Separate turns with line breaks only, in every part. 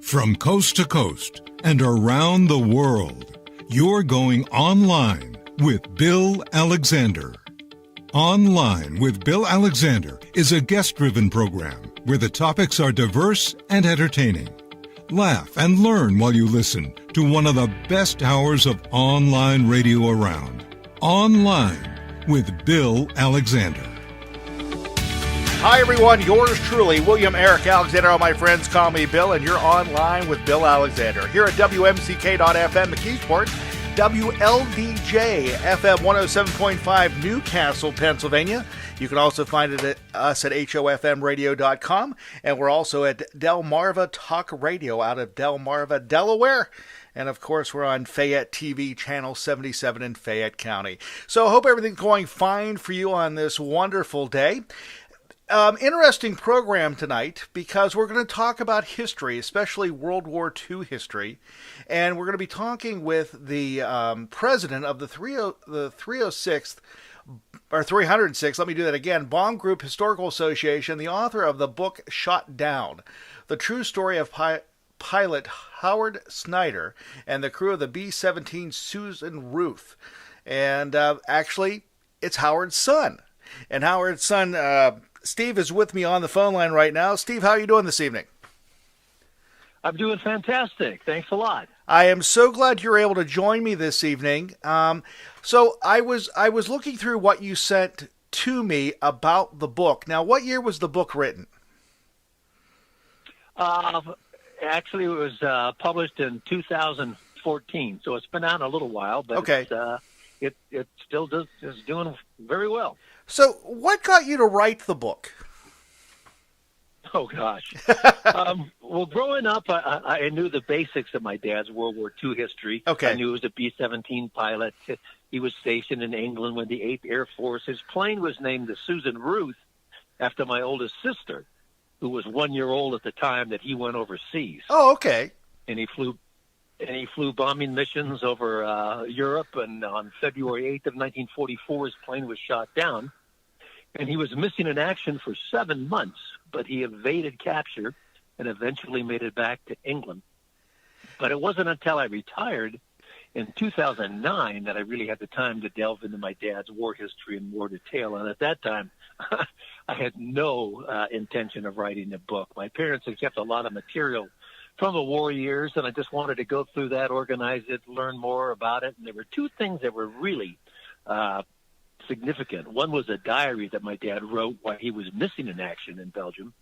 From coast to coast and around the world, you're going online with Bill Alexander. Online with Bill Alexander is a guest-driven program where the topics are diverse and entertaining. Laugh and learn while you listen to one of the best hours of online radio around. Online with Bill Alexander.
Hi, everyone. Yours truly, William Eric Alexander. All my friends call me Bill, and you're online with Bill Alexander. Here at WMCK.FM, McKeesport, WLDJ FM 107.5, Newcastle, Pennsylvania. You can also find it at us at HOFMradio.com, and we're also at Delmarva Talk Radio out of Delmarva, Delaware. And, of course, we're on Fayette TV, Channel 77 in Fayette County. So I hope everything's going fine for you on this wonderful day. Interesting program tonight because we're going to talk about history, especially World War II history, and we're going to be talking with the president of the 306th or 306. Let me do that again. Bomb Group Historical Association, the author of the book "Shot Down: The True Story of Pilot Howard Snyder and the Crew of the B-17 Susan Ruth," and actually, it's Howard's son, and Howard's son. Steve is with me on the phone line right now. Steve, how are you doing this evening?
I'm doing fantastic. Thanks a lot.
I am so glad you're able to join me this evening. So I was looking through what you sent to me about the book. Now, what year was the book written?
Actually, it was published in 2014, so it's been out a little while, but
okay.
It still is doing very well.
So what got you to write the book?
Oh, gosh. Well, growing up, I knew the basics of my dad's World War II history.
Okay.
I knew he was a B-17 pilot. He was stationed in England with the 8th Air Force. His plane was named the Susan Ruth after my oldest sister, who was 1 year old at the time that he went overseas.
Oh, okay.
And he flew bombing missions over Europe, and on February 8th of 1944, his plane was shot down. And he was missing in action for 7 months, but he evaded capture and eventually made it back to England. But it wasn't until I retired in 2009 that I really had the time to delve into my dad's war history in more detail. And at that time, I had no intention of writing a book. My parents had kept a lot of material from the war years, and I just wanted to go through that, organize it, learn more about it. And there were two things that were really significant. One was a diary that my dad wrote while he was missing in action in Belgium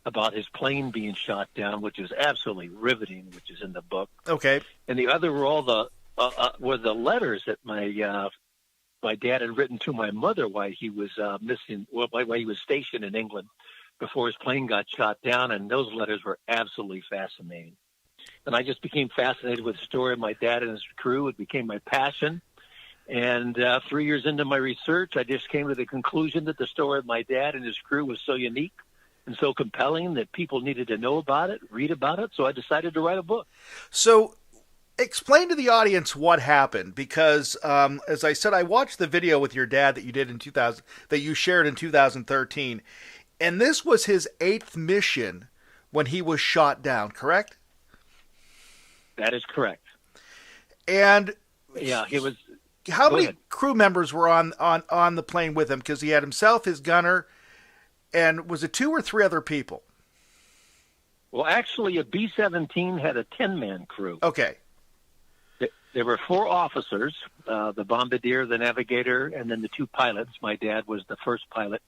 about his plane being shot down, which is absolutely riveting, which is in the book.
Okay.
And the other were all the letters that my dad had written to my mother while he was while he was stationed in England before his plane got shot down, and those letters were absolutely fascinating. And I just became fascinated with the story of my dad and his crew. It became my passion. And 3 years into my research, I just came to the conclusion that the story of my dad and his crew was so unique and so compelling that people needed to know about it, read about it. So I decided to write a book.
So explain to the audience what happened, because as I said, I watched the video with your dad that you did in 2000, that you shared in 2013, and this was his 8th mission when he was shot down, correct?
That is correct.
And
yeah, he was.
How many crew members were on the plane with him? Because he had himself, his gunner, and was it 2 or 3 other people?
Well, actually, a B-17 had a 10-man crew.
Okay.
There were 4 officers, the bombardier, the navigator, and then the 2 pilots. My dad was the first pilot,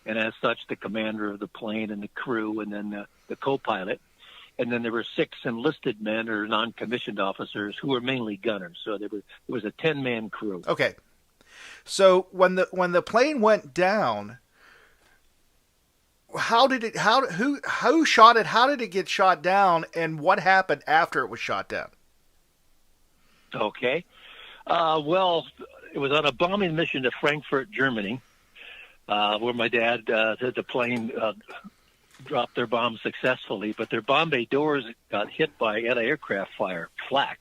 and as such, the commander of the plane and the crew, and then the co-pilot. And then there were 6 enlisted men or non-commissioned officers who were mainly gunners. So there was a 10-man crew.
Okay. So when the plane went down, who shot it? How did it get shot down? And what happened after it was shot down?
Okay. Well, it was on a bombing mission to Frankfurt, Germany, where my dad, the plane dropped their bombs successfully, but their bomb bay doors got hit by anti-aircraft fire, flak,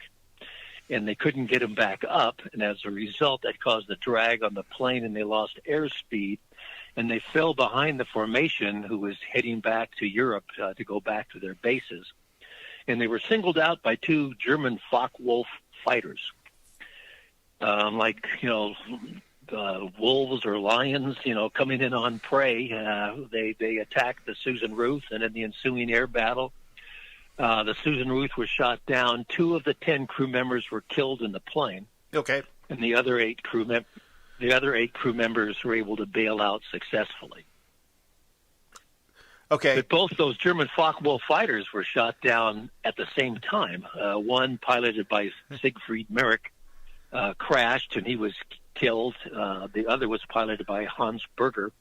and they couldn't get them back up. And as a result, that caused a drag on the plane, and they lost airspeed, and they fell behind the formation who was heading back to Europe to go back to their bases. and they were singled out by two German Focke-Wulf fighters. Wolves or lions, coming in on prey. They attacked the Susan Ruth, and in the ensuing air battle, the Susan Ruth was shot down. 2 of the 10 crew members were killed in the plane.
Okay.
And the other 8 crew members were able to bail out successfully.
Okay.
But both those German Focke-Wulf fighters were shot down at the same time. One, piloted by Siegfried Merrick, crashed, and he was killed. The other was piloted by Hans Berger,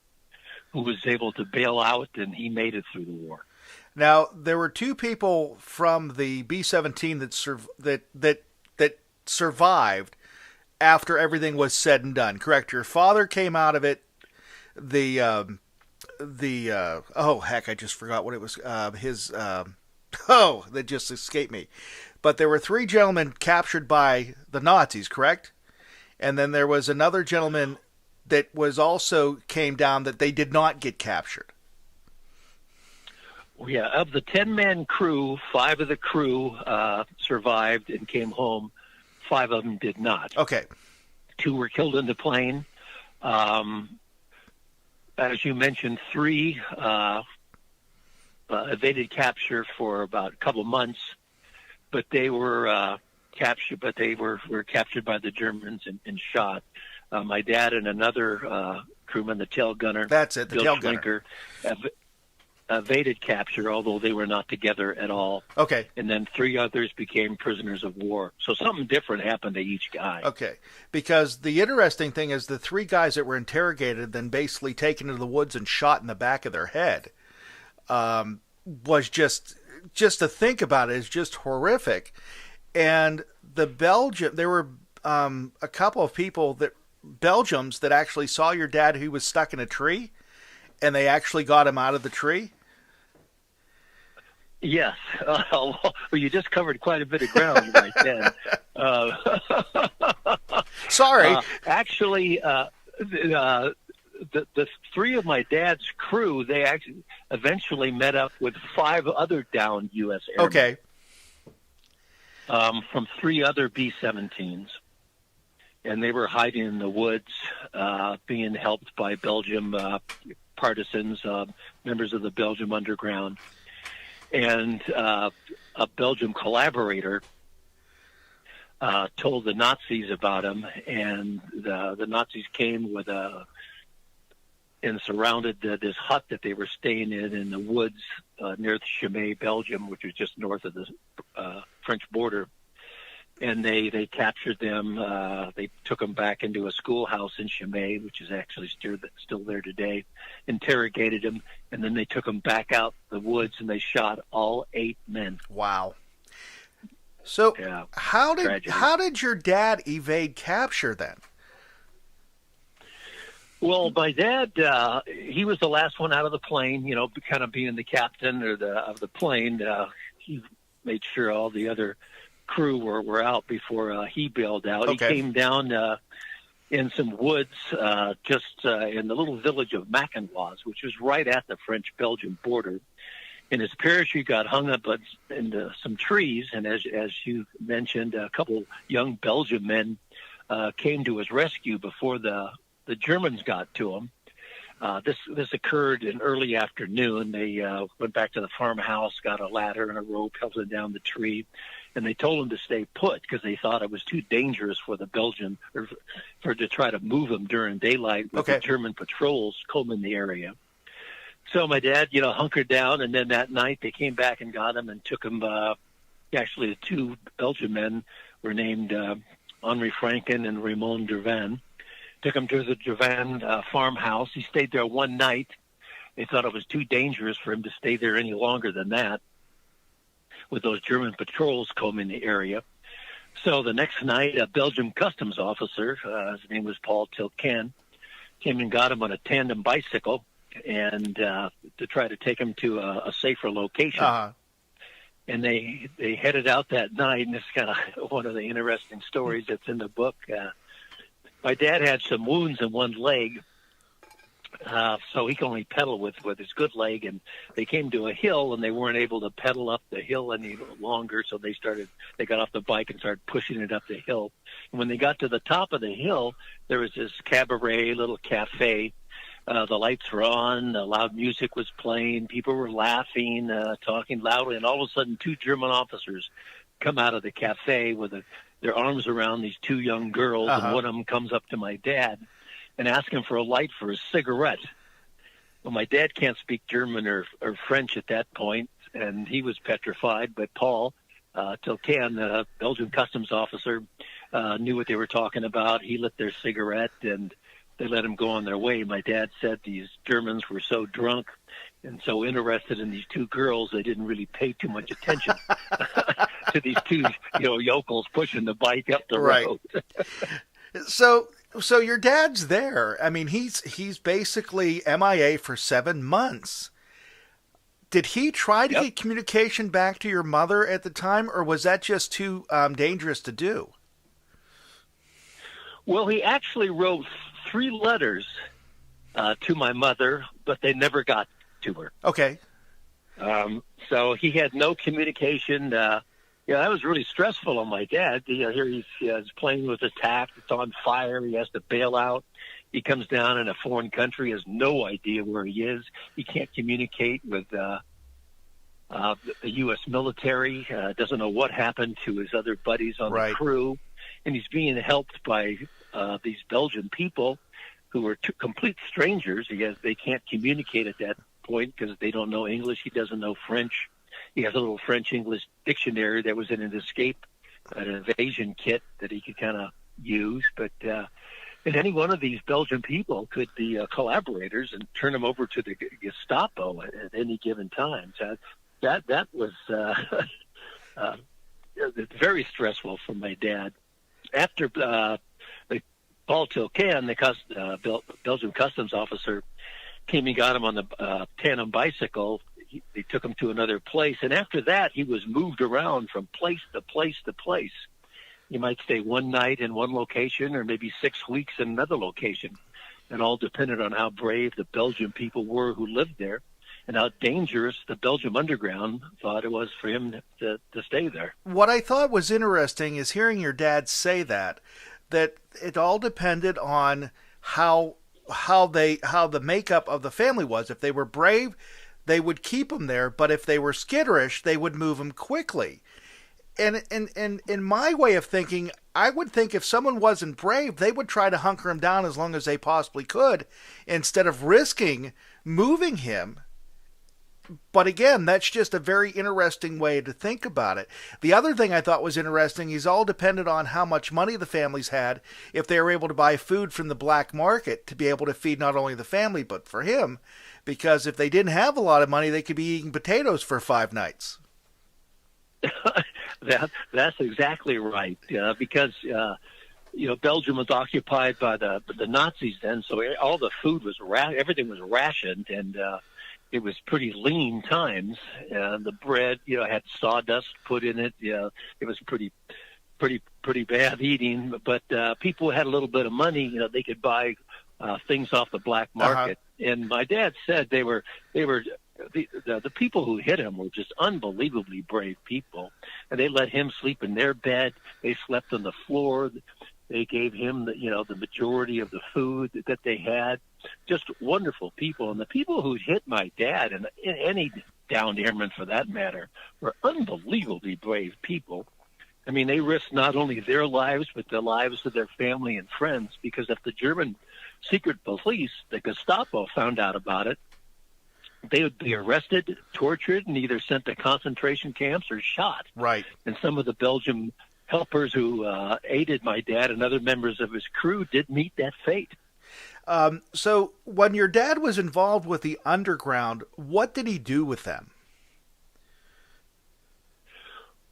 who was able to bail out, and he made it through the war.
Now, there were 2 people from the B-17 that survived after everything was said and done, correct? Your father came out of it. I just forgot what it was. That just escaped me. But there were 3 gentlemen captured by the Nazis, correct? And then there was another gentleman that was also came down that they did not get captured.
Yeah, of the 10-man crew, 5 of the crew survived and came home. 5 of them did not.
Okay.
2 were killed in the plane. As you mentioned, 3 evaded capture for about a couple of months, but they were captured. But they were captured by the Germans and shot. My dad and another crewman, the tail gunner.
That's it, the
Bill
tail
Schlenker,
gunner.
Evaded capture, although they were not together at all.
Okay.
And then 3 others became prisoners of war. So something different happened to each guy.
Okay. Because the interesting thing is the 3 guys that were interrogated, then basically taken into the woods and shot in the back of their head, was just to think about it is just horrific. And there were a couple of people Belgians that actually saw your dad who was stuck in a tree, and they actually got him out of the tree?
Yes. Well, you just covered quite a bit of ground right then.
Sorry.
Actually, the 3 of my dad's crew, they actually eventually met up with 5 other downed U.S. airmen.
Okay.
From 3 other B-17s. And they were hiding in the woods, being helped by Belgium partisans, members of the Belgium underground. And a Belgium collaborator told the Nazis about him, and the Nazis came and surrounded this hut that they were staying in the woods near Chimay, Belgium, which was just north of the French border. And they captured them. They took them back into a schoolhouse in Chimay, which is actually still there today, interrogated them, and then they took them back out the woods, and they shot all 8 men.
Wow. So
yeah,
how did your dad evade capture then?
Well, my dad, he was the last one out of the plane, kind of being the captain of the plane. He made sure all the other crew were out before he bailed out.
Okay.
He came down in some woods just in the little village of Mackenwas, which was right at the French-Belgium border. And his parachute got hung up into some trees, and as you mentioned, a couple young Belgian men came to his rescue before the Germans got to him. This occurred in early afternoon. They went back to the farmhouse, got a ladder and a rope, held it down the tree, and they told him to stay put because they thought it was too dangerous for the Belgian to try to move him during daylight with the German patrols combing the area. So my dad, hunkered down, and then that night they came back and got him and took him. Actually, the 2 Belgian men were named Henri Franken and Raymond Dervan. Took him to the Dervan farmhouse. He stayed there one night. They thought it was too dangerous for him to stay there any longer than that, with those German patrols combing the area. So the next night, a Belgian customs officer, his name was Paul Tilken, came and got him on a tandem bicycle and to try to take him to a safer location.
Uh-huh.
And they headed out that night, and it's kind of one of the interesting stories that's in the book. My dad had some wounds in one leg, So he can only pedal with his good leg, and they came to a hill, and they weren't able to pedal up the hill any longer, so they got off the bike and started pushing it up the hill. And when they got to the top of the hill, there was this cabaret, little cafe. The lights were on, loud music was playing, people were laughing, talking loudly, and all of a sudden 2 German officers come out of the cafe with their arms around these 2 young girls, and one of them comes up to my dad and asks him for a light for a cigarette. Well, my dad can't speak German or French at that point, and he was petrified, but Paul Tilcan, the Belgian customs officer, knew what they were talking about. He lit their cigarette, and they let him go on their way. My dad said these Germans were so drunk and so interested in these 2 girls, they didn't really pay too much attention to these 2, yokels pushing the bike up the road.
So your dad's there. I mean, he's basically MIA for 7 months. Did he try to get communication back to your mother at the time, or was that just too dangerous to do?
Well, he actually wrote 3 letters to my mother, but they never got to her.
Okay.
So he had no communication. That was really stressful on my dad. Here he's playing with his tack. It's on fire. He has to bail out. He comes down in a foreign country, has no idea where he is. He can't communicate with the U.S. military, doesn't know what happened to his other buddies on the crew. And he's being helped by these Belgian people who are complete strangers. They can't communicate at that point because they don't know English. He doesn't know French. He has a little French-English dictionary that was in an evasion kit that he could kind of use. But and any one of these Belgian people could be collaborators and turn them over to the Gestapo at any given time. So that was very stressful for my dad. After Paul Tilcan, the Belgian customs officer, came and got him on the tandem bicycle, they took him to another place. And after that, he was moved around from place to place to place. You might stay one night in one location or maybe 6 weeks in another location. It all depended on how brave the Belgian people were who lived there and how dangerous the Belgium underground thought it was for him to stay there.
What I thought was interesting is hearing your dad say that it all depended on how the makeup of the family was. If they were brave, they would keep him there, but if they were skitterish, they would move him quickly. And in my way of thinking, I would think if someone wasn't brave, they would try to hunker him down as long as they possibly could instead of risking moving him. But again, that's just a very interesting way to think about it. The other thing I thought was interesting is all depended on how much money the families had, if they were able to buy food from the black market to be able to feed not only the family but for him. Because if they didn't have a lot of money, they could be eating potatoes for 5 nights.
That's exactly right. Because Belgium was occupied by the Nazis then, so all the food was everything was rationed, and it was pretty lean times. The bread, had sawdust put in it. It was pretty bad eating. But people who had a little bit of money, they could buy things off the black market. And my dad said they were the people who hit him were just unbelievably brave people, and they let him sleep in their bed. They slept on the floor. They gave him the majority of the food that they had. Just wonderful people. And the people who hit my dad, and any downed airman for that matter, were unbelievably brave people. I mean, they risked not only their lives, but the lives of their family and friends, because if the German secret police, the Gestapo, found out about it, they would be arrested, tortured, and either sent to concentration camps or shot.
Right.
And some of the Belgian helpers who aided my dad and other members of his crew did meet that fate.
So when your dad was involved with the underground, what did he do with them?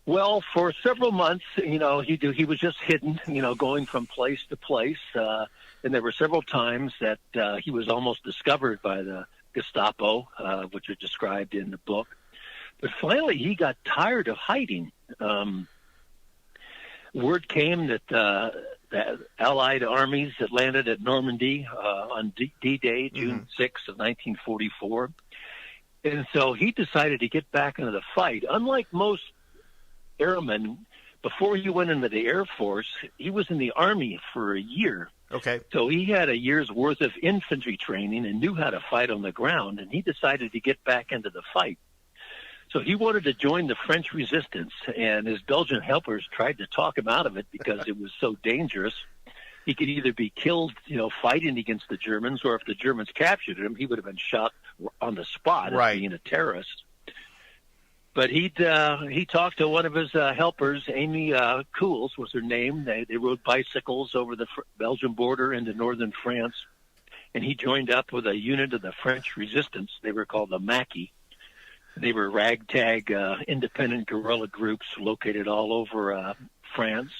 Well, for several months, he was just hidden, going from place to place. And there were several times that he was almost discovered by the Gestapo, which are described in the book. But finally, he got tired of hiding. Word came that the Allied armies that landed at Normandy on D-Day, June 6th of 1944. And so he decided to get back into the fight. Unlike most airmen, before he went into the Air Force, he was in the Army for a year.
Okay.
So he had a year's worth of infantry training and knew how to fight on the ground, and he decided to get back into the fight. So he wanted to join the French resistance, and his Belgian helpers tried to talk him out of it because it was so dangerous. He could either be killed, fighting against the Germans, or if the Germans captured him, he would have been shot on the spot as being a terrorist. But he talked to one of his helpers, Amy Cools was her name. They rode bicycles over the Belgian border into northern France, and he joined up with a unit of the French resistance. They were called the Maquis. They were ragtag independent guerrilla groups located all over France.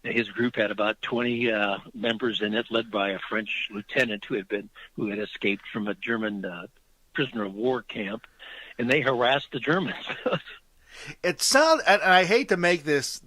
His group had about 20 members in it, led by a French lieutenant who had escaped from a German prisoner of war camp. And they harassed the Germans.
It sounds, and I hate to make this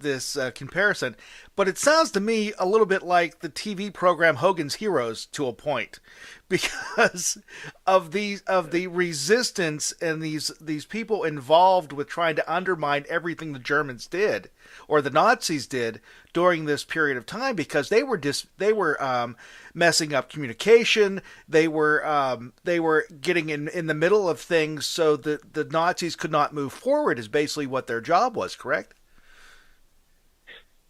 comparison, but it sounds to me a little bit like the TV program Hogan's Heroes to a point, because of the resistance and these people involved with trying to undermine everything the Germans did or the Nazis did during this period of time, because they were messing up communication. They were getting in the middle of things so that the Nazis could not move forward, is basically what their job was, correct?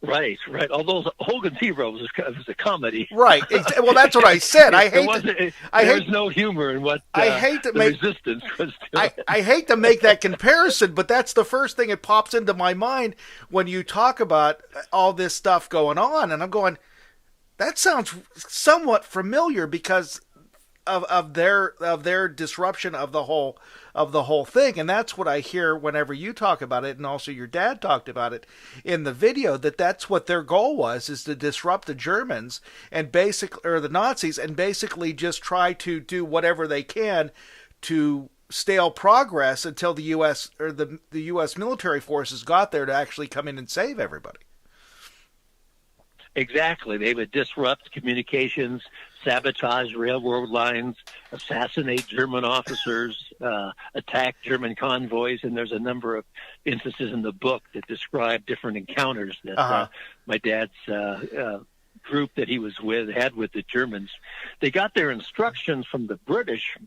Right. Although Hogan's Heroes was a comedy.
Right. Well, that's what I said.
There's no humor in what resistance was doing.
I hate to make that comparison, but that's the first thing that pops into my mind when you talk about all this stuff going on, and I'm going, that sounds somewhat familiar because of their disruption of the whole thing. And that's what I hear whenever you talk about it, and also your dad talked about it in the video, that's what their goal was, is to disrupt the Germans and the Nazis, and basically just try to do whatever they can to stale progress until the U.S. or the U.S. military forces got there to actually come in and save everybody.
Exactly. They would disrupt communications, sabotage railroad lines, assassinate German officers, attack German convoys, and there's a number of instances in the book that describe different encounters that my dad's group that he was had with the Germans. They got their instructions from the British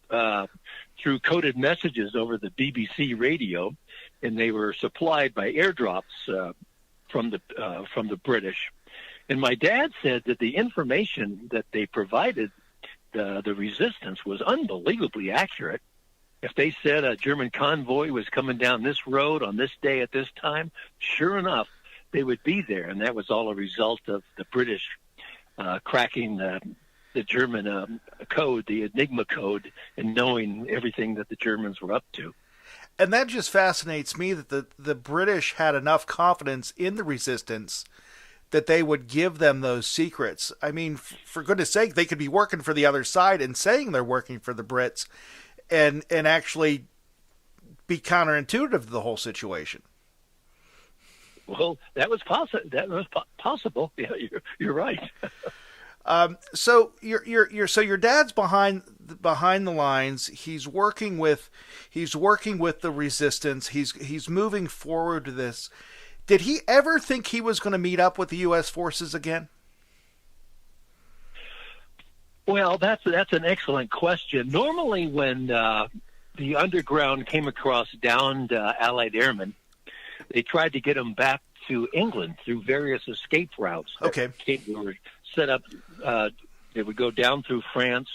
through coded messages over the BBC radio, and they were supplied by airdrops from the British. And my dad said that the information that they provided the resistance was unbelievably accurate. If they said a German convoy was coming down this road on this day at this time, sure enough, they would be there. And that was all a result of the British cracking the German code, the Enigma code, and knowing everything that the Germans were up to.
And that just fascinates me that the British had enough confidence in the resistance that they would give them those secrets. I mean, for goodness sake, they could be working for the other side and saying they're working for the Brits and actually be counterintuitive to the whole situation.
Well, that was possible. Yeah, you're right.
So your dad's behind the lines. He's working with the resistance. He's moving forward to this. Did he ever think he was going to meet up with the U.S. forces again?
Well, that's an excellent question. Normally, when the underground came across downed Allied airmen, they tried to get them back to England through various escape routes.
Okay.
They were set up. They would go down through France,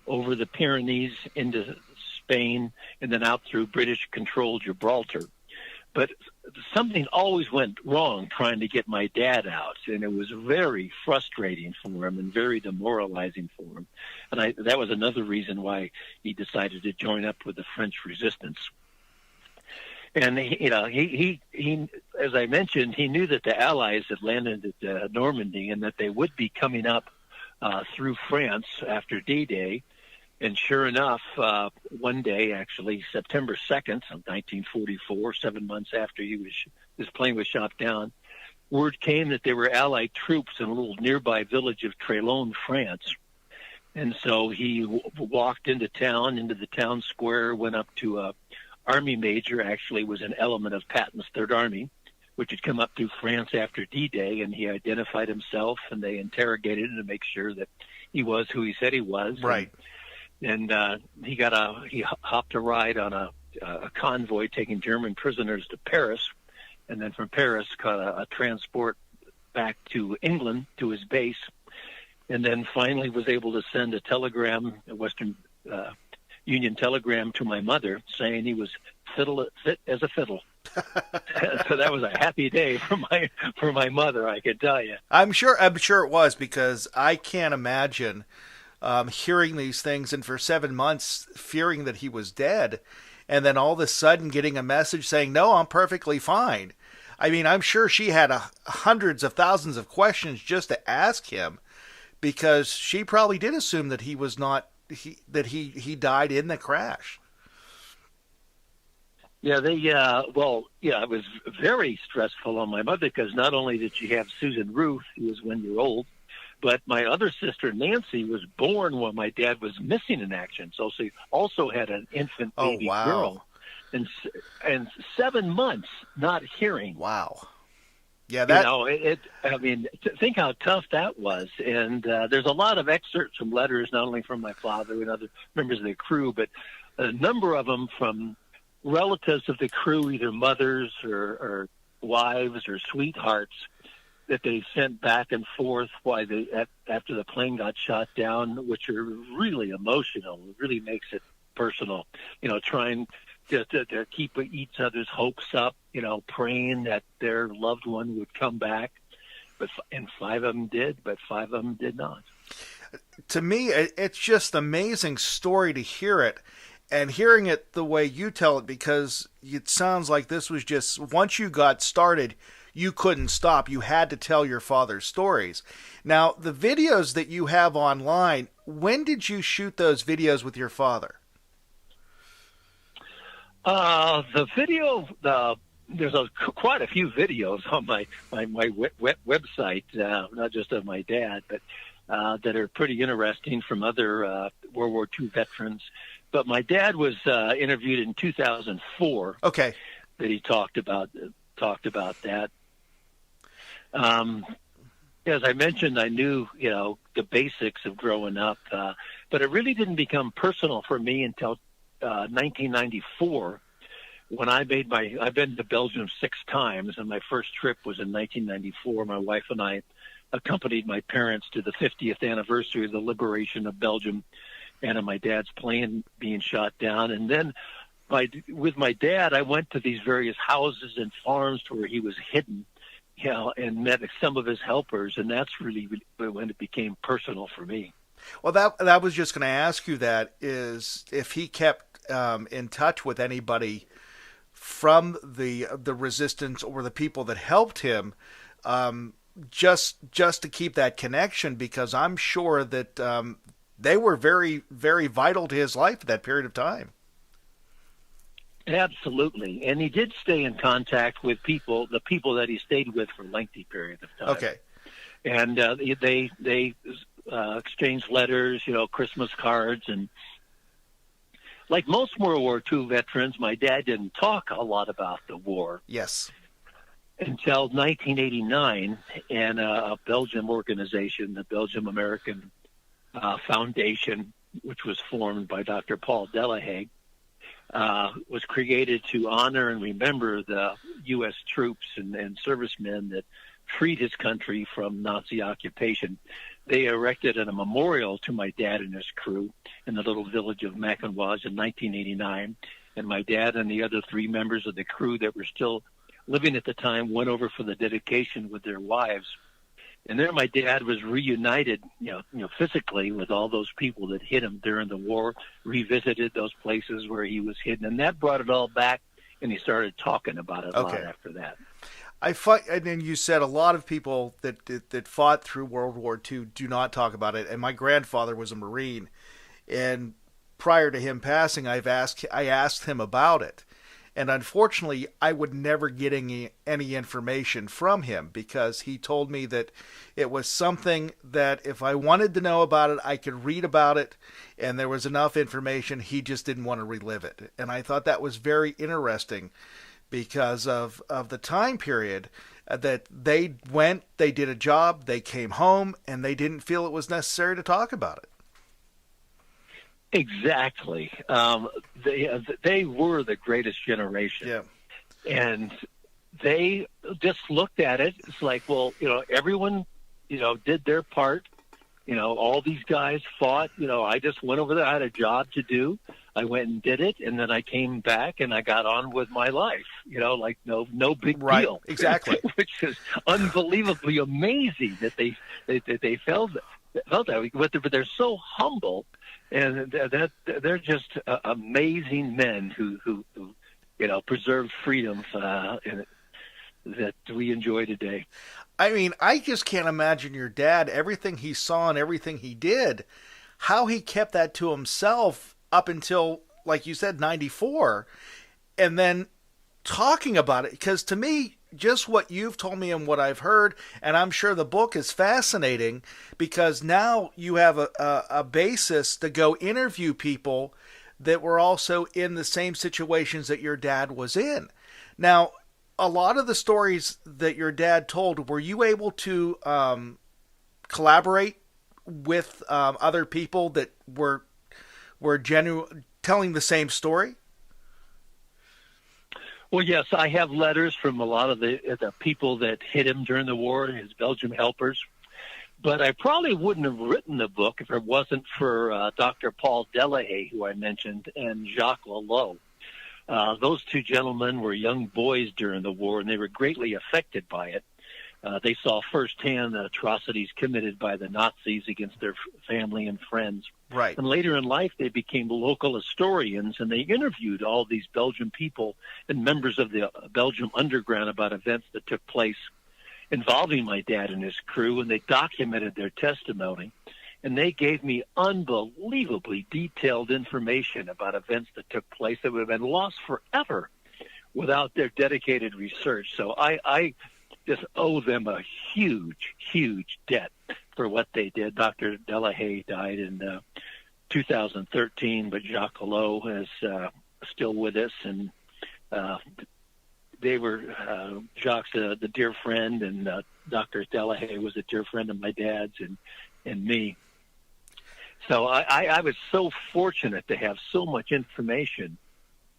over the Pyrenees into Spain, and then out through British-controlled Gibraltar. But something always went wrong trying to get my dad out, and it was very frustrating for him and very demoralizing for him. And that was another reason why he decided to join up with the French resistance. And he as I mentioned, he knew that the Allies had landed at Normandy and that they would be coming up through France after D-Day. And sure enough, one day, actually, September 2nd of 1944, 7 months after his plane was shot down, word came that there were Allied troops in a little nearby village of Trélone, France. And so he walked into town, into the town square, went up to a Army major, actually was an element of Patton's Third Army, which had come up through France after D-Day, and he identified himself, and they interrogated him to make sure that he was who he said he was.
Right.
And he hopped a ride on a convoy taking German prisoners to Paris, and then from Paris caught a transport back to England to his base, and then finally was able to send a telegram, a Western Union telegram, to my mother saying he was fit as a fiddle. So that was a happy day for my mother, I can tell you.
I'm sure it was, because I can't imagine hearing these things and for 7 months fearing that he was dead, and then all of a sudden getting a message saying, "No, I'm perfectly fine." I mean, I'm sure she had hundreds of thousands of questions just to ask him, because she probably did assume that he was not that he died in the crash.
Yeah, it was very stressful on my mother, because not only did she have Susan Ruth, who was 1 year old, but my other sister, Nancy, was born while my dad was missing in action. So she also had an infant baby girl. And 7 months not hearing.
Wow. Yeah, that...
think how tough that was. And there's a lot of excerpts from letters, not only from my father and other members of the crew, but a number of them from relatives of the crew, either mothers or wives or sweethearts, that they sent back and forth after the plane got shot down, which are really emotional. It really makes it personal. Trying to keep each other's hopes up, praying that their loved one would come back. And 5 of them did, but 5 of them did not.
To me, it's just an amazing story to hear it. And hearing it the way you tell it, because it sounds like this was just, once you got started, you couldn't stop. You had to tell your father's stories. Now, the videos that you have online, when did you shoot those videos with your father?
The video, there's quite a few videos on my website, not just of my dad, but that are pretty interesting from other World War II veterans. But my dad was interviewed in 2004.
Okay.
That he talked about that. As I mentioned, I knew the basics of growing up, but it really didn't become personal for me until 1994, when I've been to Belgium 6 times, and my first trip was in 1994. My wife and I accompanied my parents to the 50th anniversary of the liberation of Belgium, and of my dad's plane being shot down. And then with my dad, I went to these various houses and farms where he was hidden, and met some of his helpers, and that's really when it became personal for me.
Well, that was just going to ask you, that is, if he kept in touch with anybody from the resistance or the people that helped him, just to keep that connection, because I'm sure that they were very, very vital to his life at that period of time.
Absolutely. And he did stay in contact with the people that he stayed with for lengthy periods of time.
Okay.
And they exchanged letters, Christmas cards. And like most World War II veterans, my dad didn't talk a lot about the war.
Yes.
Until 1989, and a Belgium organization, the Belgium American Foundation, which was formed by Dr. Paul Delahaye, was created to honor and remember the U.S. troops and servicemen that freed his country from Nazi occupation. They erected a memorial to my dad and his crew in the little village of Mackenwas in 1989, and my dad and the other 3 members of the crew that were still living at the time went over for the dedication with their wives. And there my dad was reunited, physically with all those people that hit him during the war, revisited those places where he was hidden. And that brought it all back, and he started talking about it a lot after that.
And then you said a lot of people that fought through World War II do not talk about it. And my grandfather was a Marine. And prior to him passing, I asked him about it. And unfortunately, I would never get any information from him because he told me that it was something that if I wanted to know about it, I could read about it, and there was enough information. He just didn't want to relive it. And I thought that was very interesting because of the time period that they went, they did a job, they came home, and they didn't feel it was necessary to talk about it.
Exactly. They were the greatest generation.
Yeah.
And they just looked at it. It's like, well, everyone, did their part. All these guys fought. I just went over there. I had a job to do. I went and did it, and then I came back and I got on with my life. Like no big deal.
Exactly.
Which is unbelievably amazing that they felt that way. But they're so humble, and that they're just amazing men who preserved freedom that we enjoy today.
I mean, I just can't imagine your dad, everything he saw and everything he did, how he kept that to himself up until, like you said, 94, and then talking about it. Because to me, just what you've told me and what I've heard, and I'm sure the book is fascinating because now you have a basis to go interview people that were also in the same situations that your dad was in. Now, a lot of the stories that your dad told, were you able to collaborate with other people that were telling the same story?
Well, yes, I have letters from a lot of the people that hit him during the war, his Belgium helpers. But I probably wouldn't have written the book if it wasn't for Dr. Paul Delahaye, who I mentioned, and Jacques Lelot. Those two gentlemen were young boys during the war, and they were greatly affected by it. They saw firsthand the atrocities committed by the Nazis against their family and friends.
Right.
And later in life, they became local historians, and they interviewed all these Belgian people and members of the Belgium underground about events that took place involving my dad and his crew, and they documented their testimony. And they gave me unbelievably detailed information about events that took place that would have been lost forever without their dedicated research. So I just owe them a huge, huge debt for what they did. Dr. Delahaye died in 2013, but Jacques Lelot is still with us, and they were Jacques, the dear friend, and Dr. Delahaye was a dear friend of my dad's and me. So I was so fortunate to have so much information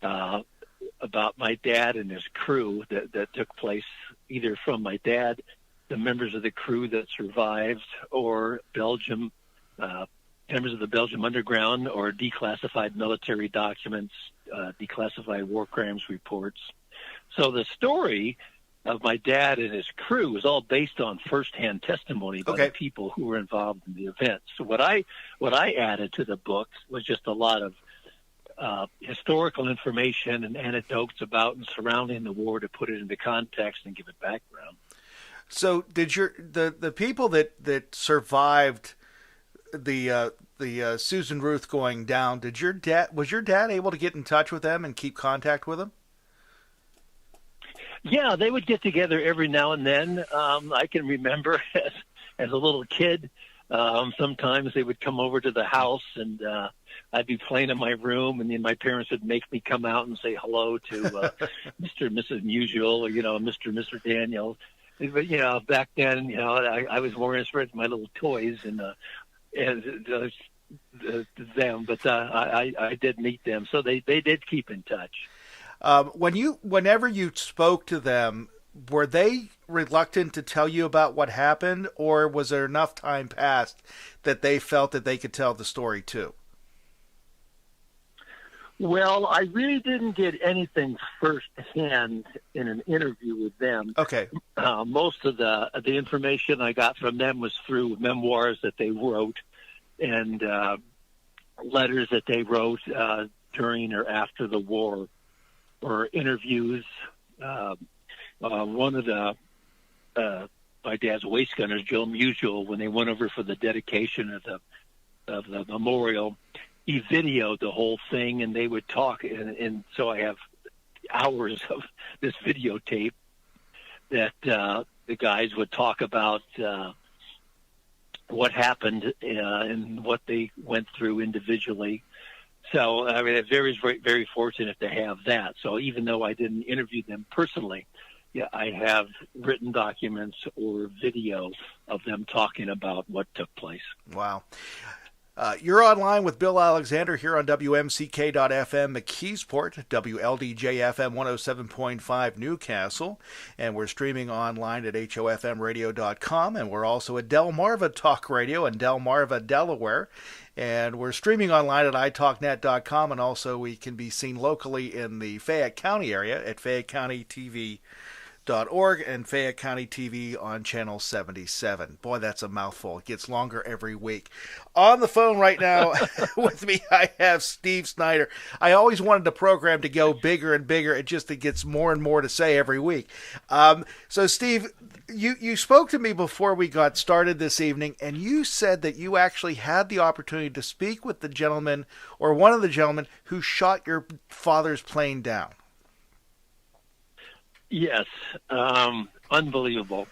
about my dad and his crew that took place either from my dad, the members of the crew that survived, or Belgium, members of the Belgium underground, or declassified military documents, declassified war crimes reports. So the story of my dad and his crew was all based on firsthand testimony by the people who were involved in the event. So what I added to the book was just a lot of historical information and anecdotes about and surrounding the war to put it into context and give it background.
So did the people that survived the Susan Ruth going down, was your dad able to get in touch with them and keep contact with them?
Yeah, they would get together every now and then. I can remember as a little kid, sometimes they would come over to the house, and I'd be playing in my room, and then my parents would make me come out and say hello to Mr. and Mrs. Musial, or, Mr. and Mr. Daniel. But, back then, I was more interested in my little toys and them, but I did meet them, so they did keep in touch.
Whenever you spoke to them, were they reluctant to tell you about what happened, or was there enough time passed that they felt that they could tell the story too?
Well, I really didn't get anything firsthand in an interview with them.
Okay.
Most of the information I got from them was through memoirs that they wrote and letters that they wrote during or after the war, or interviews. One of my dad's waist gunners, Joe Musial, when they went over for the dedication of the memorial, he videoed the whole thing, and they would talk. And so I hours of this videotape that the guys would talk about what happened and what they went through individually. So I mean, very, very fortunate to have that. So even though I didn't interview them personally, yeah, I have written documents or video of them talking about what took place.
Wow. You're online with Bill Alexander here on WMCK.FM McKeesport, WLDJ-FM 107.5 Newcastle, and we're streaming online at HOFMradio.com, and we're also at Delmarva Talk Radio in Delmarva, Delaware, and we're streaming online at italknet.com, and also we can be seen locally in the Fayette County area at FayetteCountyTV.org and Fayette County TV on Channel 77. Boy, that's a mouthful. It gets longer every week. On the phone right now with me, I have Steve Snyder. I always wanted the program to go bigger and bigger. It gets more and more to say every week. So, Steve, you spoke to me before we got started this evening, and you said that you actually had the opportunity to speak with the gentleman, or one of the gentlemen, who shot your father's plane down.
Yes, unbelievable.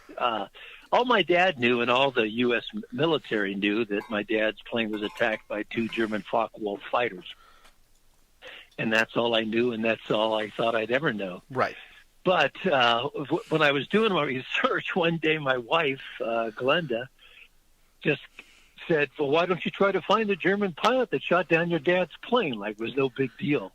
All my dad knew, and all the U.S. military knew, that my dad's plane was attacked by 2 German Focke-Wulf fighters. And that's all I knew, and that's all I thought I'd ever know.
Right.
But when I was doing my research, one day my wife, Glenda, just said, well, why don't you try to find the German pilot that shot down your dad's plane? Like it was no big deal.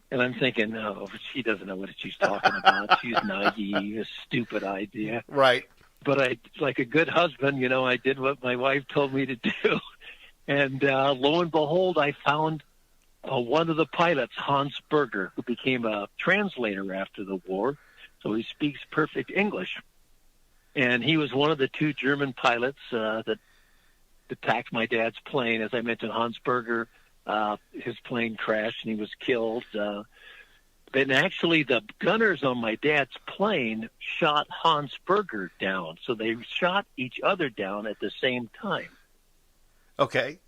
And I'm thinking, no, she doesn't know what she's talking about. She's naive, a stupid idea.
Right.
But I, like a good husband, I did what my wife told me to do. And lo and behold, I found one of the pilots, Hans Berger, who became a translator after the war. So he speaks perfect English. And he was one of the 2 German pilots that attacked my dad's plane. As I mentioned, Hans Berger, his plane crashed and he was killed. But actually the gunners on my dad's plane shot Hans Berger down. So they shot each other down at the same time.
Okay.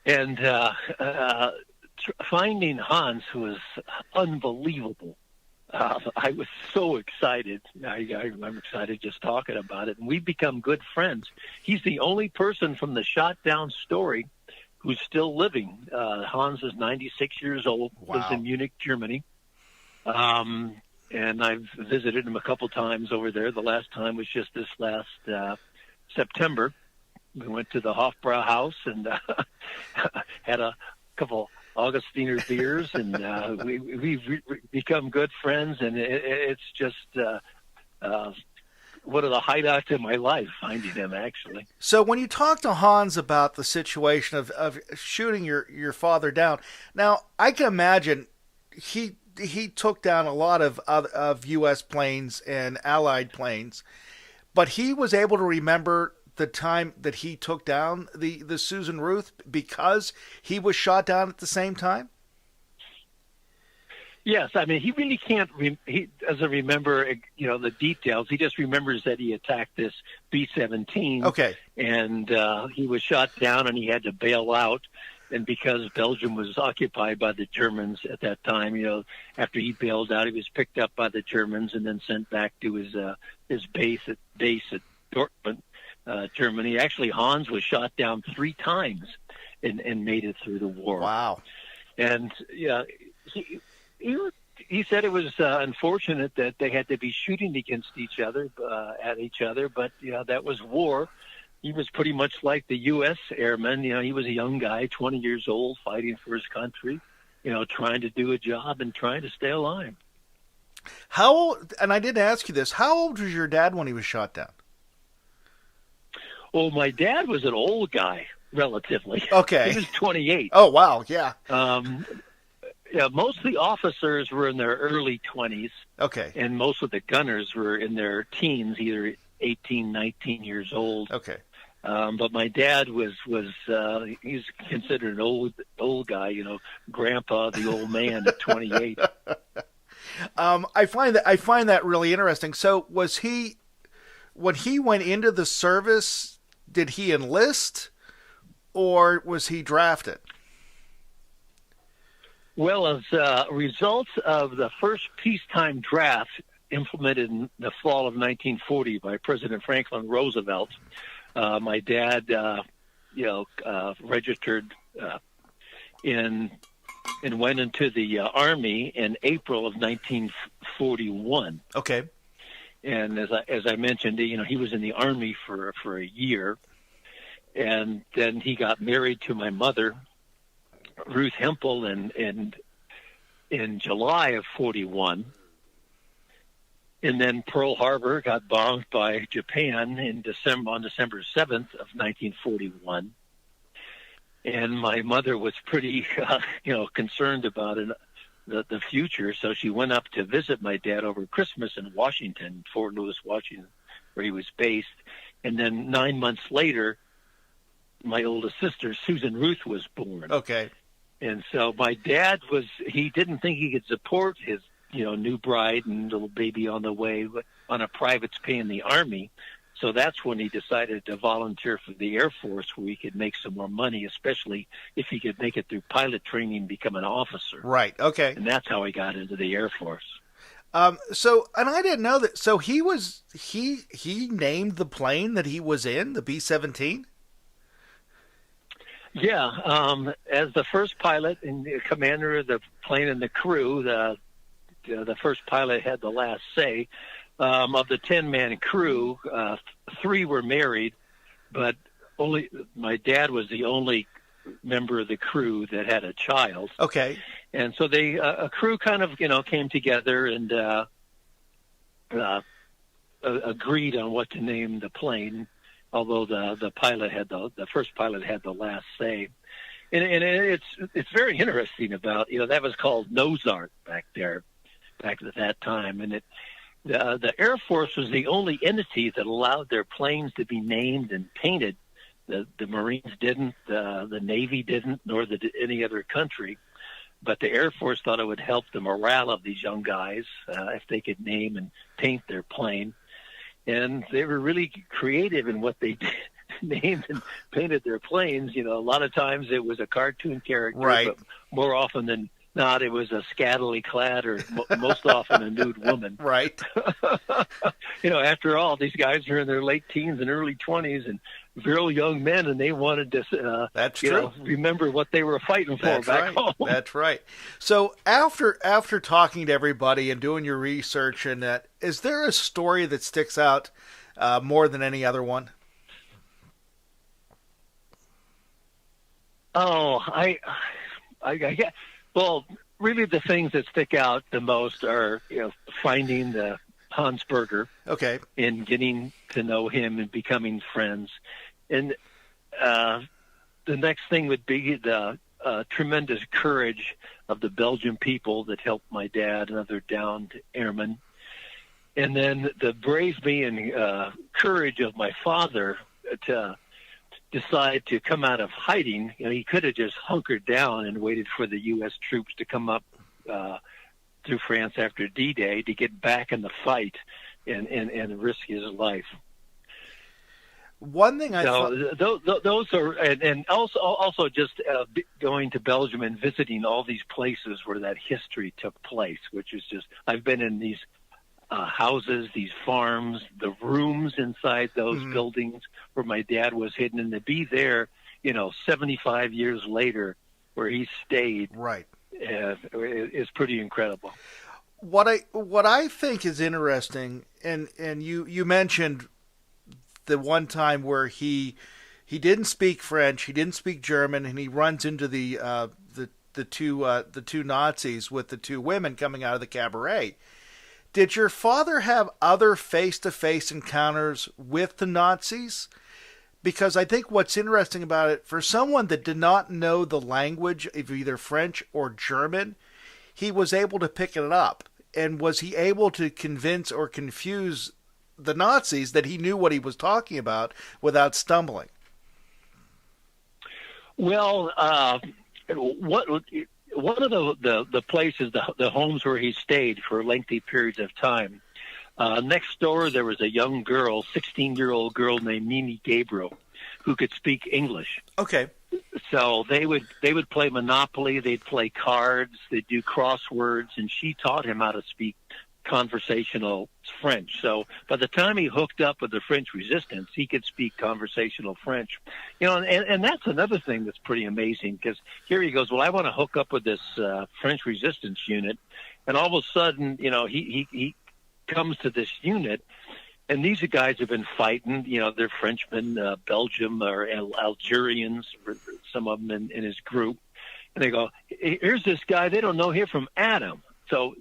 And finding Hans was unbelievable. I was so excited. I'm excited just talking about it. And we've become good friends. He's the only person from the shot down story who's still living. Hans is 96 years old, lives in Munich, Germany. And I've visited him a couple times over there. The last time was just this last September. We went to the Hofbrauhaus and had a couple Augustiner beers, and we've become good friends, and it's just one of the highlights in my life, finding him, actually.
So when you talk to Hans about the situation of shooting your father down, now I can imagine he took down a lot of U.S. planes and Allied planes, but he was able to remember the time that he took down the Susan Ruth because he was shot down at the same time? Yes, I mean, he really can't, he doesn't remember, the details. He just remembers that he attacked this B-17. Okay. And he was shot down and he had to bail out. And because Belgium was occupied by the Germans at that time, after he bailed out, he was picked up by the Germans and then sent back to his base at Dortmund, Germany. Actually, Hans was shot down 3 times and made it through the war. Wow. And, yeah, he said it was unfortunate that they had to be shooting against each other, at each other, but that was war. He was pretty much like the U.S. airmen. He was a young guy, 20 years old, fighting for his country, trying to do a job and trying to stay alive. How old, and I didn't ask you this, how old was your dad when he was shot down? Well, my dad was an old guy, relatively. Okay. He was 28. Oh, wow, yeah. Yeah, most of the officers were in their early 20s. Okay. And most of the gunners were in their teens, either 18, 19 years old. Okay. But my dad was he's considered an old guy, grandpa, the old man at 28. I find that really interesting. So was he, when he went into the service, did he enlist or was he drafted?
Well, as a result of the first peacetime draft implemented in the fall of 1940 by President Franklin Roosevelt, my dad, registered and went into the Army in April of 1941.
Okay.
And as I mentioned, he was in the Army for a year, and then he got married to my mother, Ruth Hempel, in July of 41. And then Pearl Harbor got bombed by Japan on December 7th of 1941. And my mother was pretty, concerned about the future. So she went up to visit my dad over Christmas in Washington, Fort Lewis, Washington, where he was based. And then 9 months later, my oldest sister, Susan Ruth, was born.
Okay.
And so my dad he didn't think he could support his, new bride and little baby on the way on a private's pay in the Army. So that's when he decided to volunteer for the Air Force, where he could make some more money, especially if he could make it through pilot training and become an officer.
Right. Okay.
And that's how he got into the Air Force.
And I didn't know that. So he named the plane that he was in, the B-17?
Yeah. As the first pilot and the commander of the plane and the crew, the first pilot had the last say. Of the 10-man crew, 3 were married, but only my dad was the only member of the crew that had a child.
Okay.
And so a crew kind of, came together and agreed on what to name the plane, although the first pilot had the last say. And it's very interesting about, that was called nose art back at that time. And the Air Force was the only entity that allowed their planes to be named and painted. The Marines didn't, the Navy didn't, nor any other country. But the Air Force thought it would help the morale of these young guys if they could name and paint their plane. And they were really creative in what they did, named and painted their planes. A lot of times it was a cartoon character,
right.
But more often than not, it was a scantily clad or most often a nude woman.
Right.
After all, these guys are in their late teens and early 20s and real young men, and they wanted to
That's true.
Remember what they were fighting for
That's
back
right.
home.
That's right. So after talking to everybody and doing your research and that, is there a story that sticks out more than any other one?
Oh, I well, really the things that stick out the most are, finding the Hans Berger.
Okay.
And getting to know him and becoming friends. And the next thing would be the tremendous courage of the Belgian people that helped my dad and other downed airmen. And then the bravery and courage of my father to decide to come out of hiding. He could have just hunkered down and waited for the U.S. troops to come up through France after D-Day to get back in the fight and risk his life.
One thing
those are, and also just going to Belgium and visiting all these places where that history took place, which is just, I've been in these houses, these farms, the rooms inside those buildings where my dad was hidden, and to be there, 75 years later, where he stayed,
right,
is pretty incredible.
What I think is interesting, and you mentioned the one time where he didn't speak French, he didn't speak German, and he runs into the two Nazis with the 2 women coming out of the cabaret. Did your father have other face-to-face encounters with the Nazis? Because I think what's interesting about it, for someone that did not know the language of either French or German, he was able to pick it up. And was he able to convince or confuse the Nazis that he knew what he was talking about without stumbling?
Well, one of the places, the homes where he stayed for lengthy periods of time, next door there was a young girl, 16-year-old girl named Mimi Gabriel, who could speak English.
Okay.
So they would play Monopoly, they'd play cards, they'd do crosswords, and she taught him how to speak conversational French. So by the time he hooked up with the French Resistance, he could speak conversational French. And that's another thing that's pretty amazing, because here he goes, well, I want to hook up with this French Resistance unit, and all of a sudden, he comes to this unit. And these guys have been fighting, they're Frenchmen, Belgium or Algerians, some of them in his group. And they go, here's this guy, they don't know him from Adam. So,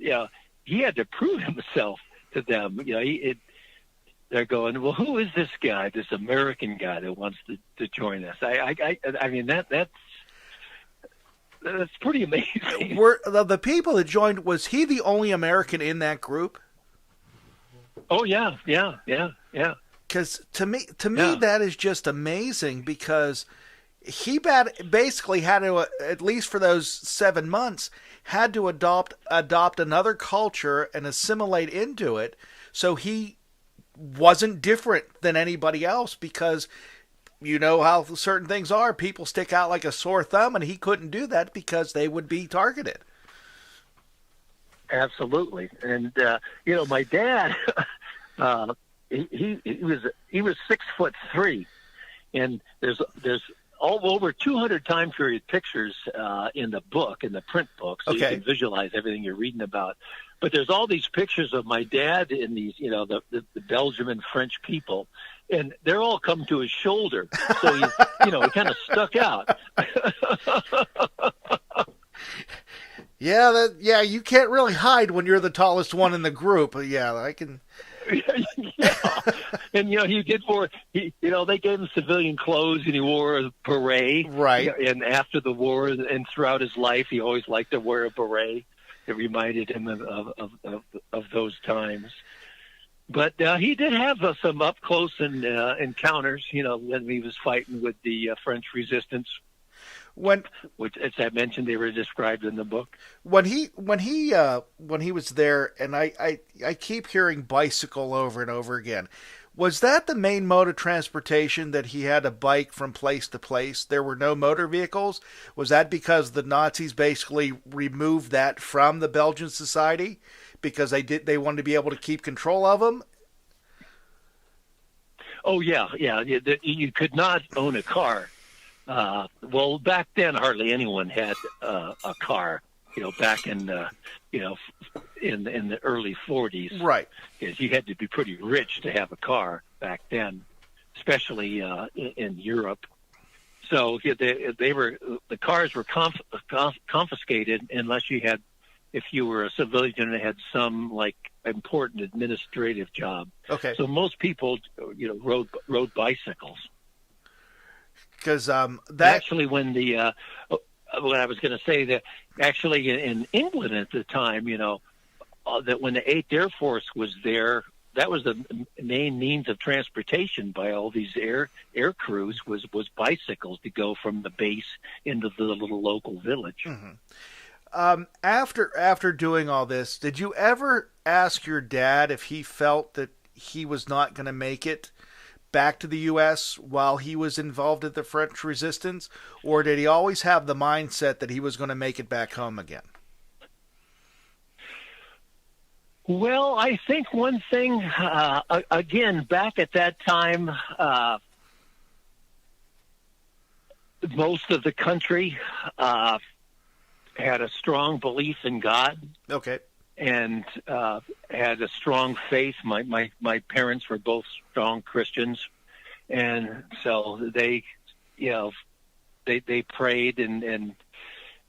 he had to prove himself to them. They're going, well, who is this guy, this American guy that wants to join us? I mean, that's pretty amazing.
Were the people that joined, was he the only American in that group?
Oh yeah.
Because to me, that is just amazing, because he basically had to, at least for those 7 months, had to adopt another culture and assimilate into it. So he wasn't different than anybody else, because you know how certain things are. People stick out like a sore thumb, and he couldn't do that because they would be targeted.
Absolutely. And, my dad, he was 6'3", and there's all over 200 time period pictures in the print book, so you can visualize everything you're reading about. But there's all these pictures of my dad in these, the Belgian and French people, and they're all come to his shoulder. So he kind of stuck out.
Yeah, you can't really hide when you're the tallest one in the group. Yeah, I can.
Yeah. And he did they gave him civilian clothes, and he wore a beret.
Right.
And after the war and throughout his life, he always liked to wear a beret. It reminded him of those times. But he did have some up close and encounters. When he was fighting with the French Resistance. Which, as I mentioned, they were described in the book.
When he was there, and I keep hearing bicycle over and over again. Was that the main mode of transportation, that he had a bike from place to place? There were no motor vehicles? Was that because the Nazis basically removed that from the Belgian society because they wanted to be able to keep control of them?
Oh yeah. You could not own a car. Well, back then, hardly anyone had a car. Back in in the early 40s, right? Because you had to be pretty rich to have a car back then, especially in Europe. So the cars were confiscated unless if you were a civilian and had some important administrative job. Okay. So most people, rode bicycles.
Because
actually, when I was going to say that actually in England at the time, that when the 8th Air Force was there, that was the main means of transportation by all these air crews was bicycles to go from the base into the little local village.
Mm-hmm. After doing all this, did you ever ask your dad if he felt that he was not going to make it back to the U.S. while he was involved in the French Resistance, or did he always have the mindset that he was going to make it back home again?
Well, I think one thing, again, back at that time, most of the country had a strong belief in God. Okay. And had a strong faith. My parents were both strong Christians, and so they prayed and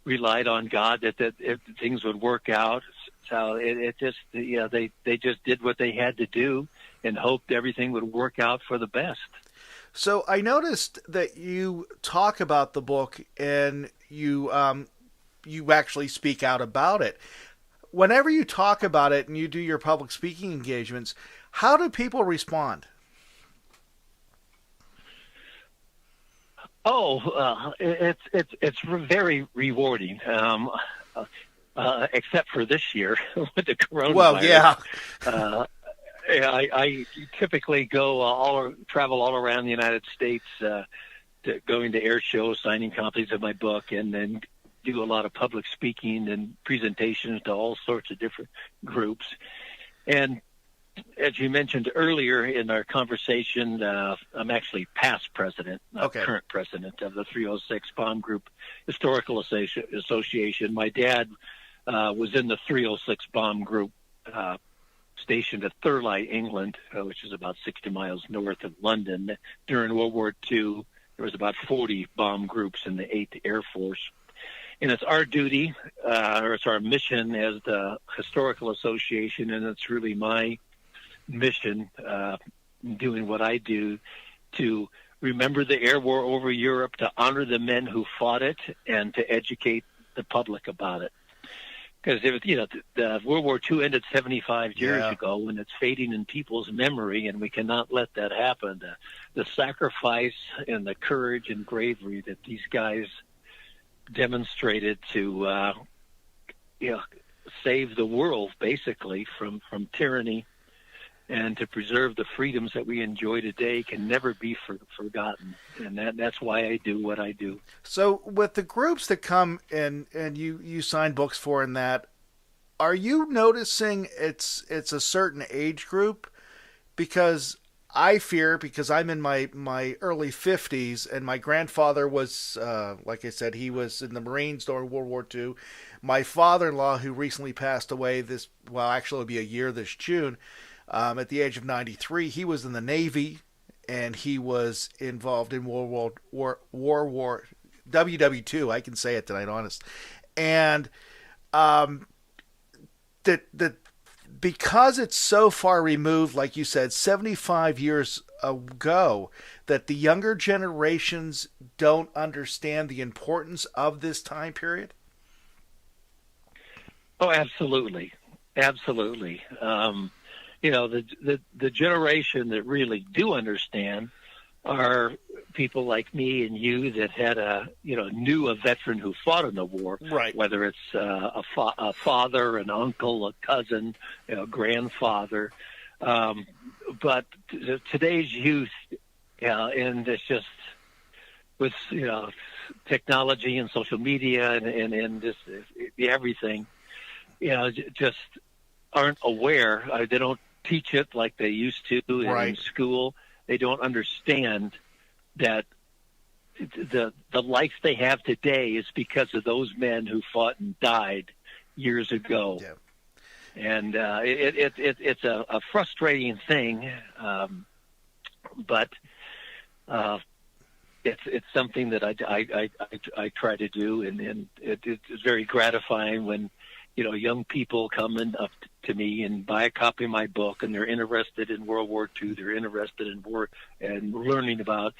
relied on God that if things would work out. So they just did what they had to do and hoped everything would work out for the best.
So I noticed that you talk about the book and you actually speak out about it. Whenever you talk about it and you do your public speaking engagements, how do people respond?
It's very rewarding, except for this year with the coronavirus.
Well, yeah.
I typically travel all around the United States to going to air shows, signing copies of my book, and then do a lot of public speaking and presentations to all sorts of different groups. And as you mentioned earlier in our conversation, I'm actually past president, not current president of the 306 Bomb Group Historical Association. My dad was in the 306 Bomb Group, stationed at Thurleigh, England, which is about 60 miles north of London. During World War II, there was about 40 bomb groups in the 8th Air Force. And it's our duty, or it's our mission as the Historical Association, and it's really my mission, doing what I do, to remember the air war over Europe, to honor the men who fought it, and to educate the public about it. Because the World War II ended 75 years ago, and it's fading in people's memory, and we cannot let that happen. The sacrifice and the courage and bravery that these guys demonstrated to save the world, basically, from tyranny, and to preserve the freedoms that we enjoy today can never be forgotten. And that's why I do what I do.
So with the groups that come and you sign books for and that, are you noticing it's a certain age group? Because I fear, because I'm in my early 50s, and my grandfather was, like I said, he was in the Marines during World War II. My father-in-law, who recently passed away actually it'll be a year this June, at the age of 93, he was in the Navy, and he was involved in World War WW2. I can say it tonight, honest. And because it's so far removed, like you said, 75 years ago, that the younger generations don't understand the importance of this time period?
Oh, absolutely. Absolutely. The generation that really do understand are people like me and you that had knew a veteran who fought in the war,
right?
Whether it's a father, an uncle, a cousin, grandfather. But today's youth, and it's just with technology and social media and just everything, just aren't aware. They don't teach it like they used to in school. They don't understand that the life they have today is because of those men who fought and died years ago.
Yeah.
And it's a frustrating thing, but it's something that I try to do, and it's very gratifying when young people come up to me and buy a copy of my book, and they're interested in World War II. They're interested in war and learning about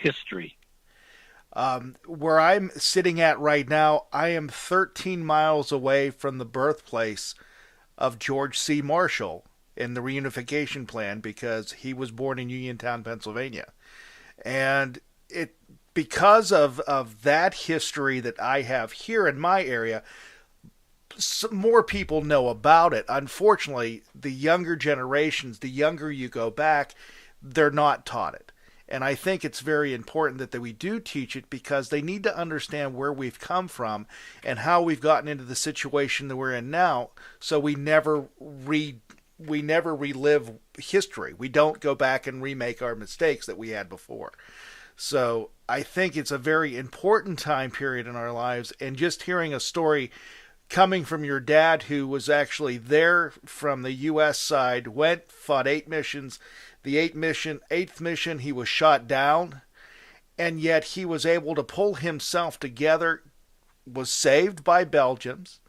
history.
Where I'm sitting at right now, I am 13 miles away from the birthplace of George C. Marshall in the reunification plan, because he was born in Uniontown, Pennsylvania. And because of that history that I have here in my area, more people know about it. Unfortunately, the younger generations, the younger you go back, they're not taught it. And I think it's very important that we do teach it, because they need to understand where we've come from and how we've gotten into the situation that we're in now, so we never relive history. We don't go back and remake our mistakes that we had before. So I think it's a very important time period in our lives, and just hearing a story coming from your dad, who was actually there from the U.S. side, fought 8 missions. The eighth mission, he was shot down, and yet he was able to pull himself together, was saved by Belgians,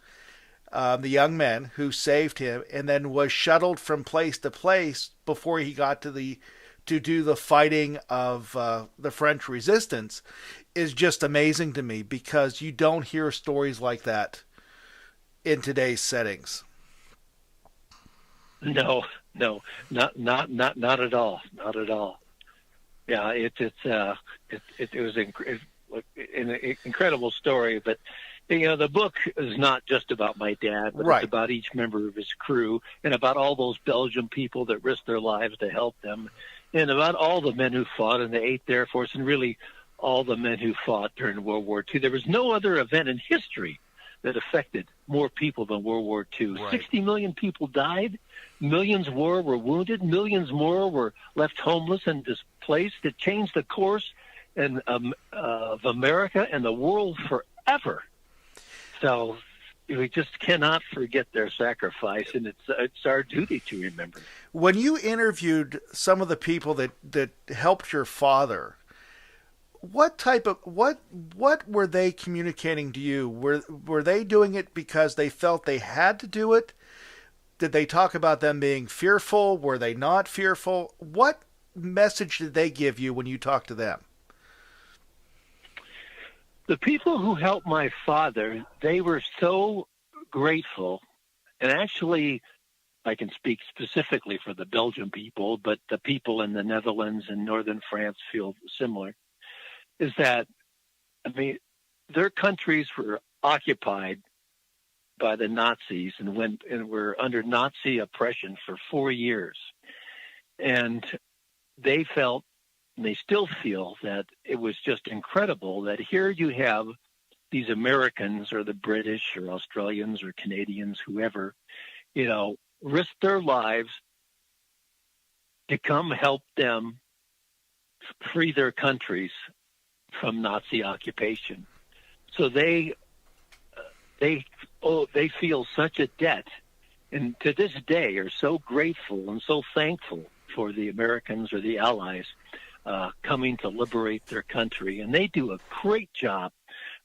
the young men who saved him, and then was shuttled from place to place before he got to do the fighting of the French resistance, is just amazing to me, because you don't hear stories like that in today's settings.
No, not at all. Not at all. Yeah, it was an incredible story, but the book is not just about my dad, but it's about each member of his crew, and about all those Belgian people that risked their lives to help them, and about all the men who fought in the 8th Air Force, and really all the men who fought during World War II. There was no other event in history that affected more people than World War II.
Right.
60 million people died. Millions more were wounded. Millions more were left homeless and displaced. It changed the course of America and the world forever. So we just cannot forget their sacrifice, and it's our duty to remember.
When you interviewed some of the people that helped your father, what were they communicating to you? Were they doing it because they felt they had to do it? Did they talk about them being fearful? Were they not fearful? What message did they give you when you talked to them?
The people who helped my father, they were so grateful. And actually, I can speak specifically for the Belgian people, but the people in the Netherlands and northern France feel similar, is that, I mean, their countries were occupied by the Nazis and were under Nazi oppression for 4 years. And they felt, and they still feel, that it was just incredible that here you have these Americans or the British or Australians or Canadians, whoever, risk their lives to come help them free their countries from Nazi occupation. So they feel such a debt, and to this day are so grateful and so thankful for the Americans or the Allies coming to liberate their country. And they do a great job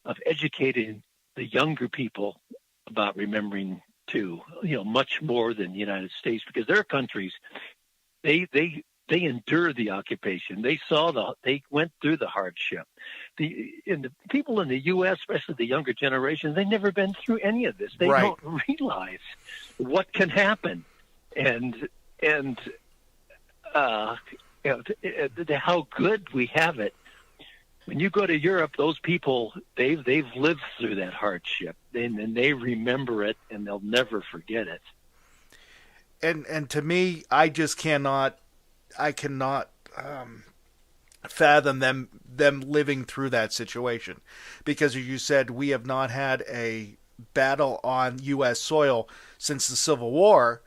of educating the younger people about remembering too, much more than the United States, because their countries, they endured the occupation. They went through the hardship. The people in the U.S., especially the younger generation, they've never been through any of this. They
Right.
don't realize what can happen, and how good we have it. When you go to Europe, those people, they've lived through that hardship, and they remember it, and they'll never forget it.
And to me, I cannot fathom them living through that situation, because as you said, we have not had a battle on U.S. soil since the Civil War,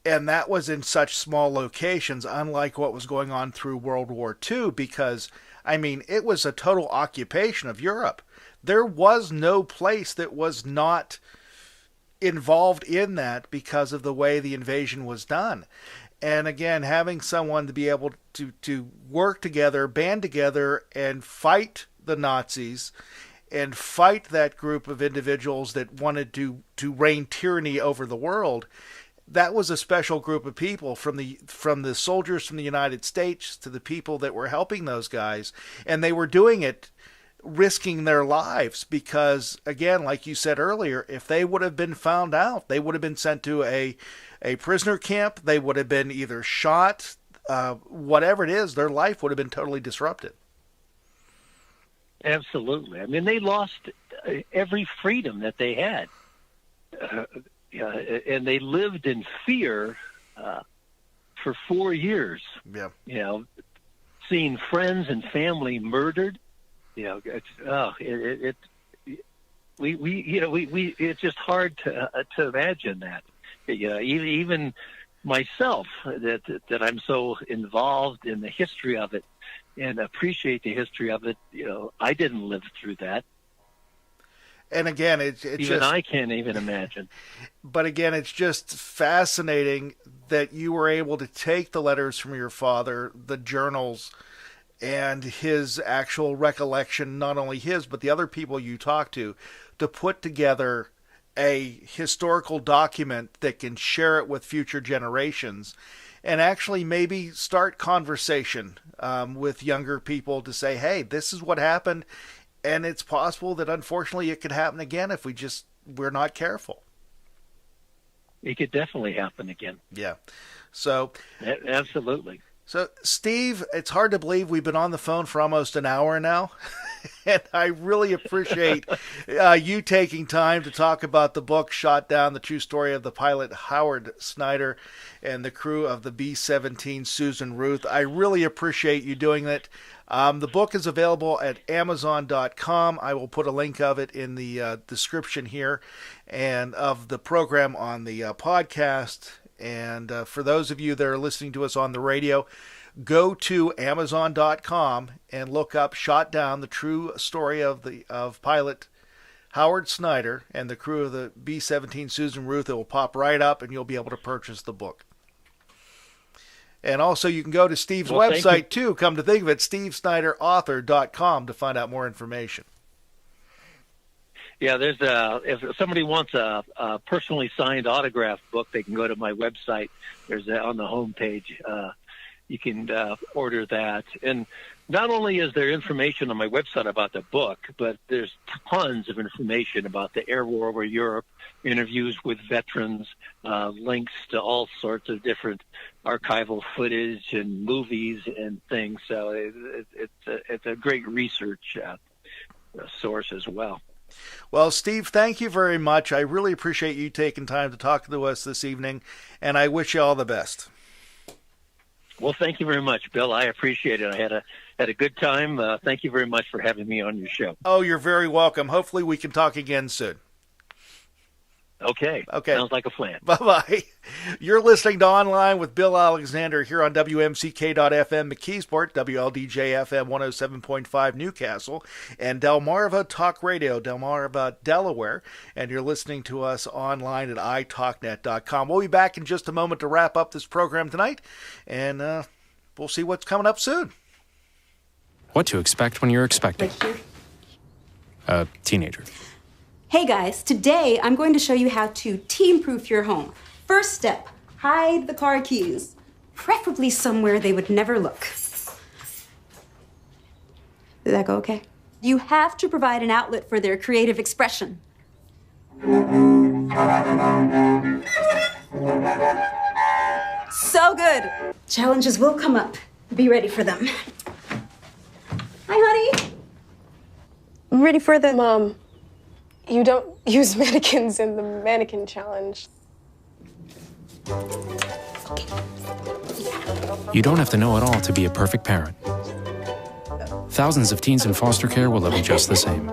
and that was in such small locations, unlike what was going on through World War II, because, I mean, it was a total occupation of Europe. There was no place that was not involved in that because of the way the invasion was done. And again, having someone to be able to work together, band together, and fight the Nazis, and fight that group of individuals that wanted to reign tyranny over the world, that was a special group of people, from the soldiers from the United States to the people that were helping those guys. And they were doing it risking their lives because, again, like you said earlier, if they would have been found out, they would have been sent to a prisoner camp. They would have been either shot, whatever it is, their life would have been totally disrupted.
Absolutely. I mean, they lost every freedom that they had. And they lived in fear for 4 years.
Yeah.
Seeing friends and family murdered. It's just hard to imagine that. Even myself, that I'm so involved in the history of it and appreciate the history of it. I didn't live through that.
And again,
I can't even imagine.
But again, it's just fascinating that you were able to take the letters from your father, the journals, and his actual recollection, not only his, but the other people you talked to put together a historical document that can share it with future generations and actually maybe start conversation with younger people to say, hey, this is what happened. And it's possible that, unfortunately, it could happen again if we're not careful.
It could definitely happen again.
Yeah. So
absolutely.
So, Steve, it's hard to believe we've been on the phone for almost an hour now. And I really appreciate you taking time to talk about the book, Shot Down, the true story of the pilot Howard Snyder and the crew of the B-17 Susan Ruth. I really appreciate you doing that. The book is available at Amazon.com. I will put a link of it in the description here and of the program on the podcast. And for those of you that are listening to us on the radio, go to Amazon.com and look up Shot Down, the true story of pilot Howard Snyder and the crew of the B-17 Susan Ruth. It will pop right up and you'll be able to purchase the book. And also you can go to Steve's website too, come to think of it, SteveSnyderAuthor.com, to find out more information.
Yeah, there's if somebody wants a personally signed autograph book, they can go to my website. There's on the homepage. You can order that. And not only is there information on my website about the book, but there's tons of information about the air war over Europe, interviews with veterans, links to all sorts of different archival footage and movies and things. So it's a great research source as well.
Well, Steve, thank you very much. I really appreciate you taking time to talk to us this evening, and I wish you all the best.
Well, thank you very much, Bill. I appreciate it. I had a good time. Thank you very much for having me on your show.
Oh, you're very welcome. Hopefully we can talk again soon.
Okay. Sounds like a plan.
Bye-bye. You're listening to Online with Bill Alexander here on WMCK.FM McKeesport, WLDJ-FM 107.5 Newcastle, and Delmarva Talk Radio, Delmarva, Delaware. And you're listening to us online at iTalkNet.com. We'll be back in just a moment to wrap up this program tonight, and we'll see what's coming up soon.
What to expect when you're expecting a teenager.
Hey guys, today I'm going to show you how to teen-proof your home. First step, hide the car keys, preferably somewhere they would never look. Did that go okay? You have to provide an outlet for their creative expression. So good. Challenges will come up. Be ready for them. Hi, honey.
I'm ready for the... Mom, you don't use mannequins in the mannequin challenge.
You don't have to know it all to be a perfect parent. Thousands of teens in foster care will love you just the same.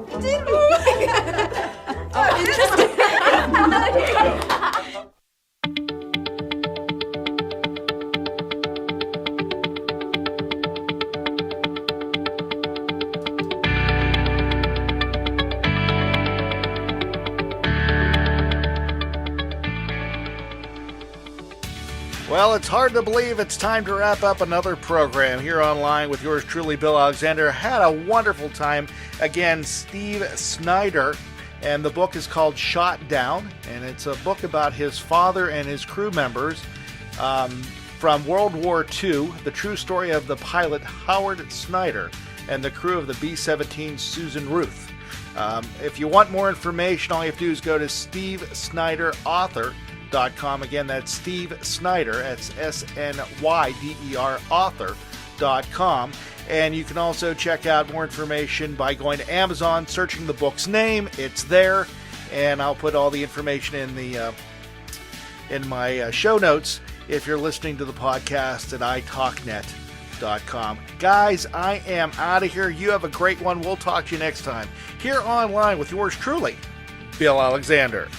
Well, it's hard to believe it's time to wrap up another program here online with yours truly, Bill Alexander. Had a wonderful time. Again, Steve Snyder, and the book is called Shot Down, and it's a book about his father and his crew members from World War II, the true story of the pilot Howard Snyder and the crew of the B-17 Susan Ruth. If you want more information, all you have to do is go to SteveSnyderAuthor.com. Again, that's Steve Snyder, that's S-N-Y-D-E-R, author.com. And you can also check out more information by going to Amazon, searching the book's name. It's there, and I'll put all the information in my show notes if you're listening to the podcast at iTalkNet.com. Guys, I am out of here. You have a great one. We'll talk to you next time here online with yours truly, Bill Alexander.